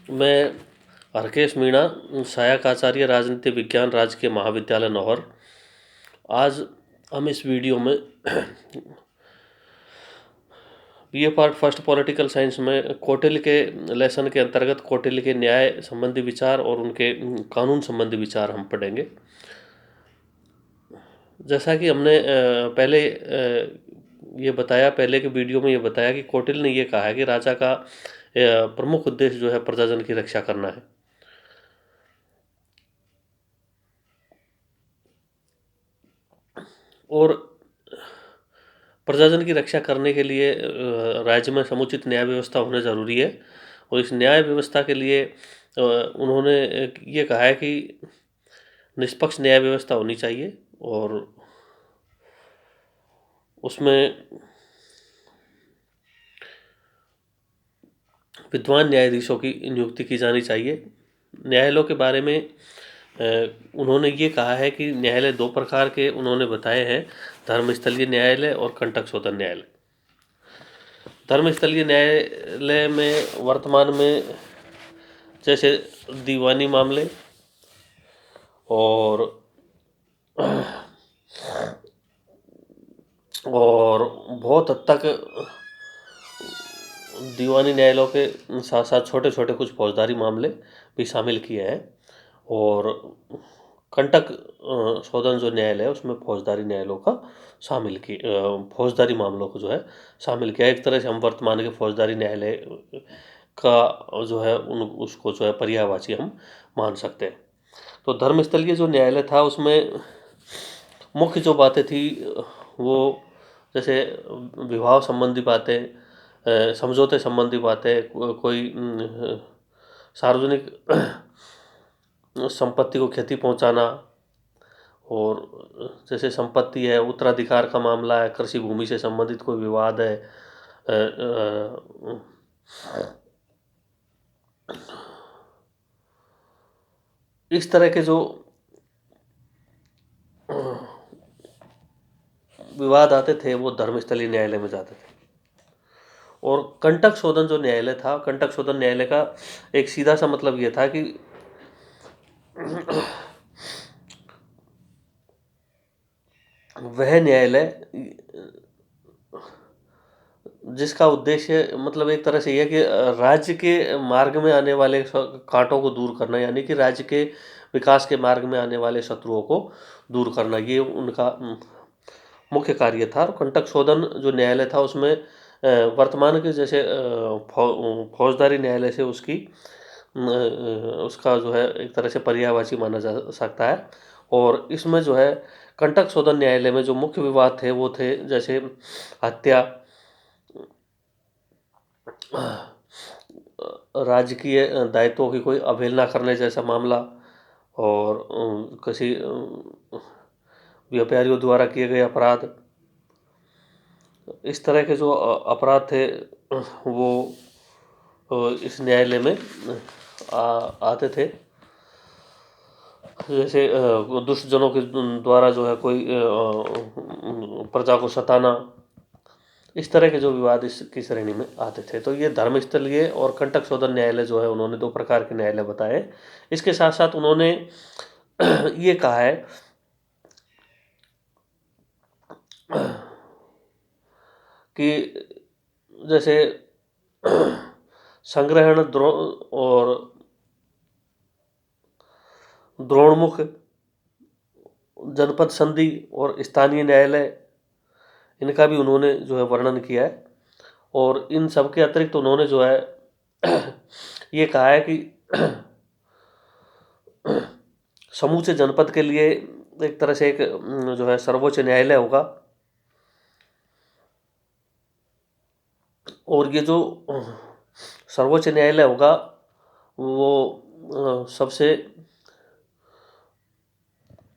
मैं हरकेश मीणा, सहायक आचार्य राजनीति विज्ञान राजकीय महाविद्यालय नौहर। आज हम इस वीडियो में BA part first political science में कौटिल्य के लेसन के अंतर्गत कौटिल्य के न्याय संबंधी विचार और उनके कानून संबंधी विचार हम पढ़ेंगे। जैसा कि हमने पहले ये बताया, पहले के वीडियो में ये बताया कि कौटिल्य ने ये कहा है कि राजा का प्रमुख उद्देश्य जो है प्रजाजन की रक्षा करना है। और प्रजाजन की रक्षा करने के लिए राज्य में समुचित न्याय व्यवस्था होना जरूरी है। और इस न्याय व्यवस्था के लिए उन्होंने ये कहा है कि निष्पक्ष न्याय व्यवस्था होनी चाहिए और उसमें विद्वान न्यायाधीशों की नियुक्ति की जानी चाहिए। न्यायालयों के बारे में उन्होंने ये कहा है कि न्यायालय दो प्रकार के उन्होंने बताए हैं, धर्मस्थलीय न्यायालय और कंटक शोधन न्यायालय। धर्मस्थलीय न्यायालय में वर्तमान में जैसे दीवानी मामले और बहुत हद तक दीवानी न्यायालयों के साथ साथ छोटे छोटे कुछ फौजदारी मामले भी शामिल किए हैं। और कंटक शोधन जो न्यायालय है उसमें फौजदारी न्यायालयों का शामिल की फौजदारी मामलों को जो है शामिल किया। एक तरह से हम वर्तमान के फौजदारी न्यायालय का जो है उसको जो है पर्यायवाची हम मान सकते हैं। तो धर्मस्थलीय जो न्यायालय था उसमें मुख्य जो बातें थी वो जैसे विवाह संबंधी बातें, समझौते संबंधी बातें, कोई सार्वजनिक संपत्ति को क्षति पहुंचाना, और जैसे संपत्ति है, उत्तराधिकार का मामला है, कृषि भूमि से संबंधित कोई विवाद है, इस तरह के जो विवाद आते थे वो धर्मस्थलीय न्यायालय में जाते थे। और कंटक शोधन जो न्यायालय था, कंटक शोधन न्यायालय का एक सीधा सा मतलब ये था कि वह न्यायालय जिसका उद्देश्य मतलब एक तरह से यह कि राज्य के मार्ग में आने वाले कांटों को दूर करना, यानी कि राज्य के विकास के मार्ग में आने वाले शत्रुओं को दूर करना, ये उनका मुख्य कार्य था। और कंटक शोधन जो न्यायालय था उसमें वर्तमान के जैसे फौजदारी न्यायालय से उसका जो है एक तरह से पर्यायवाची माना जा सकता है। और इसमें जो है कंटक शोधन न्यायालय में जो मुख्य विवाद थे वो थे जैसे हत्या, राजकीय दायित्वों की कोई अवहेलना करने जैसा मामला, और किसी व्यापारियों द्वारा किए गए अपराध, इस तरह के जो अपराध थे वो इस न्यायालय में आते थे। जैसे दुष्टजनों के द्वारा जो है कोई प्रजा को सताना, इस तरह के जो विवाद इसकी श्रेणी में आते थे। तो ये धर्मस्थलीय और कंटक शोधन न्यायालय जो है उन्होंने दो प्रकार के न्यायालय बताए। इसके साथ साथ उन्होंने ये कहा है कि जैसे संग्रहण और द्रोणमुख, जनपद संधि और स्थानीय न्यायालय, इनका भी उन्होंने जो है वर्णन किया है। और इन सब के अतिरिक्त उन्होंने जो है ये कहा है कि समूचे जनपद के लिए एक तरह से एक जो है सर्वोच्च न्यायालय होगा। और ये जो सर्वोच्च न्यायालय होगा वो सबसे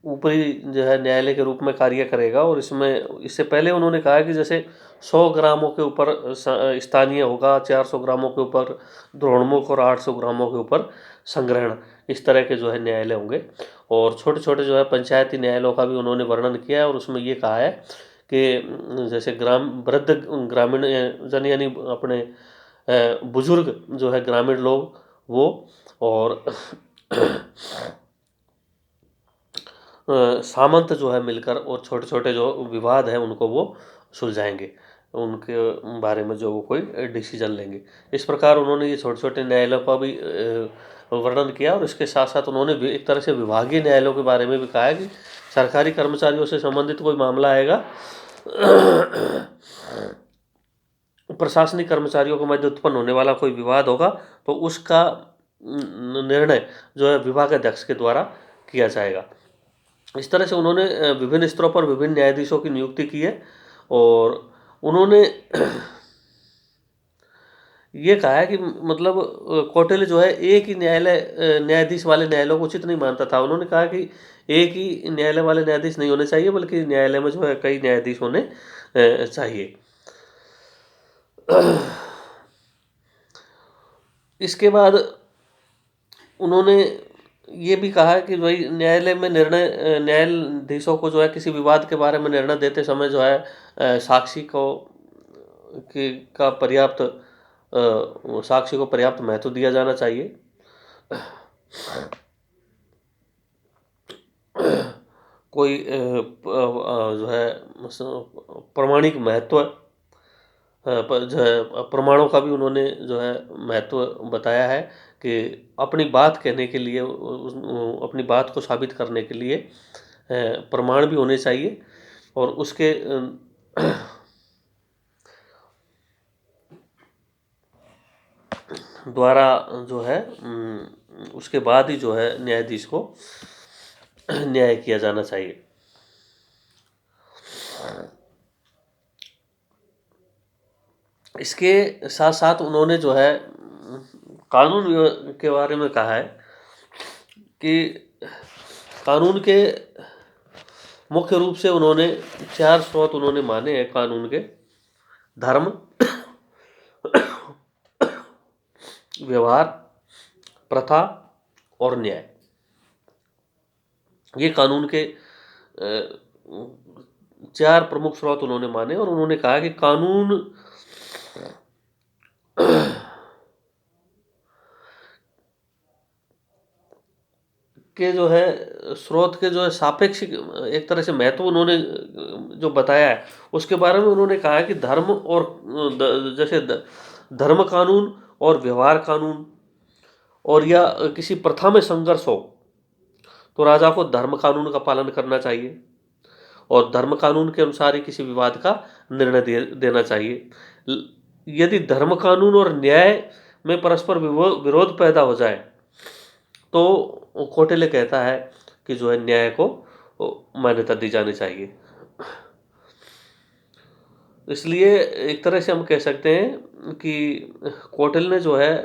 ऊपरी जो है न्यायालय के रूप में कार्य करेगा। और इसमें इससे पहले उन्होंने कहा कि जैसे 100 ग्रामों के ऊपर स्थानीय होगा, 400 ग्रामों के ऊपर द्रोणमुख और 800 ग्रामों के ऊपर संग्रहण, इस तरह के जो है न्यायालय होंगे। और छोटे छोटे जो है पंचायती न्यायालयों का भी उन्होंने वर्णन किया है। और उसमें ये कहा है कि जैसे वृद्ध ग्रामीण जन यानी अपने बुजुर्ग जो है ग्रामीण लोग, वो, और सामंत जो है मिलकर और छोटे छोटे जो विवाद हैं उनको वो सुलझाएंगे, उनके बारे में जो वो कोई डिसीजन लेंगे। इस प्रकार उन्होंने ये छोटे छोटे न्यायालयों का भी वर्णन किया, और इसके साथ साथ उन्होंने एक तरह से विभागीय न्यायालयों के बारे में भी कहा है कि सरकारी कर्मचारियों से संबंधित कोई मामला आएगा, प्रशासनिक कर्मचारियों के मध्य उत्पन्न होने वाला कोई विवाद होगा, तो उसका निर्णय जो है विभागाध्यक्ष के द्वारा किया जाएगा। इस तरह से उन्होंने विभिन्न स्तरों पर विभिन्न न्यायाधीशों की नियुक्ति की है, और उन्होंने ये कहा है कि मतलब कौटिल्य जो है एक ही न्यायाधीश वाले न्यायालयों को उचित नहीं मानता था। उन्होंने कहा कि एक ही न्यायालय वाले न्यायाधीश नहीं होने चाहिए, बल्कि न्यायालय में जो है कई न्यायाधीश होने चाहिए। इसके बाद उन्होंने ये भी कहा है कि भाई न्यायालय में न्यायाधीशों को जो है किसी विवाद के बारे में निर्णय देते समय जो है साक्षी को पर्याप्त महत्व दिया जाना चाहिए। कोई जो है प्रमाणिक महत्व जो है प्रमाणों का भी उन्होंने जो है महत्व बताया है, कि अपनी बात कहने के लिए, अपनी बात को साबित करने के लिए प्रमाण भी होने चाहिए, और उसके द्वारा जो है उसके बाद ही जो है न्यायाधीश को न्याय किया जाना चाहिए। इसके साथ साथ उन्होंने जो है कानून के बारे में कहा है कि कानून के मुख्य रूप से उन्होंने 4 स्रोत उन्होंने माने हैं कानून के: धर्म, व्यवहार, प्रथा और न्याय। ये कानून के 4 प्रमुख स्रोत उन्होंने माने, और उन्होंने कहा कि कानून के जो है स्रोत के जो है सापेक्ष एक तरह से महत्व उन्होंने जो बताया है, उसके बारे में उन्होंने कहा है कि धर्म और जैसे धर्म कानून और व्यवहार कानून, और या किसी प्रथा में संघर्ष हो तो राजा को धर्म कानून का पालन करना चाहिए, और धर्म कानून के अनुसार ही किसी विवाद का निर्णय देना चाहिए। यदि धर्म कानून और न्याय में परस्पर विरोध पैदा हो जाए तो कौटिल्य कहता है कि जो है न्याय को मान्यता दी जानी चाहिए। इसलिए एक तरह से हम कह सकते हैं कि कौटिल्य ने जो है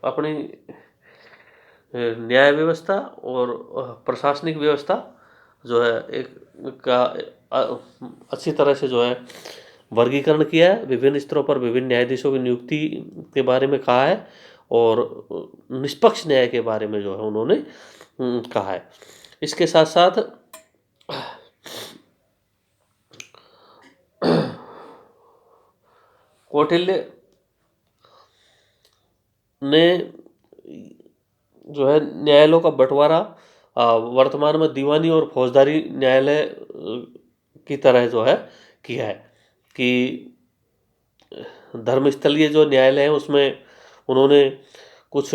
अपनी न्याय व्यवस्था और प्रशासनिक व्यवस्था जो है अच्छी तरह से जो है वर्गीकरण किया है, विभिन्न स्तरों पर विभिन्न न्यायाधीशों की नियुक्ति के बारे में कहा है, और निष्पक्ष न्याय के बारे में जो है उन्होंने कहा है। इसके साथ साथ कौटिल्य ने जो है न्यायालयों का बंटवारा वर्तमान में दीवानी और फौजदारी न्यायालय की तरह जो है किया है, कि धर्मस्थलीय जो न्यायालय है उसमें उन्होंने कुछ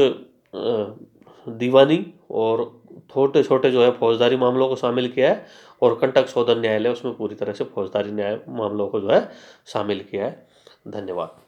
दीवानी और छोटे छोटे जो है फौजदारी मामलों को शामिल किया है, और कंटक शोधन न्यायालय उसमें पूरी तरह से फौजदारी न्याय मामलों को जो है शामिल किया है। धन्यवाद।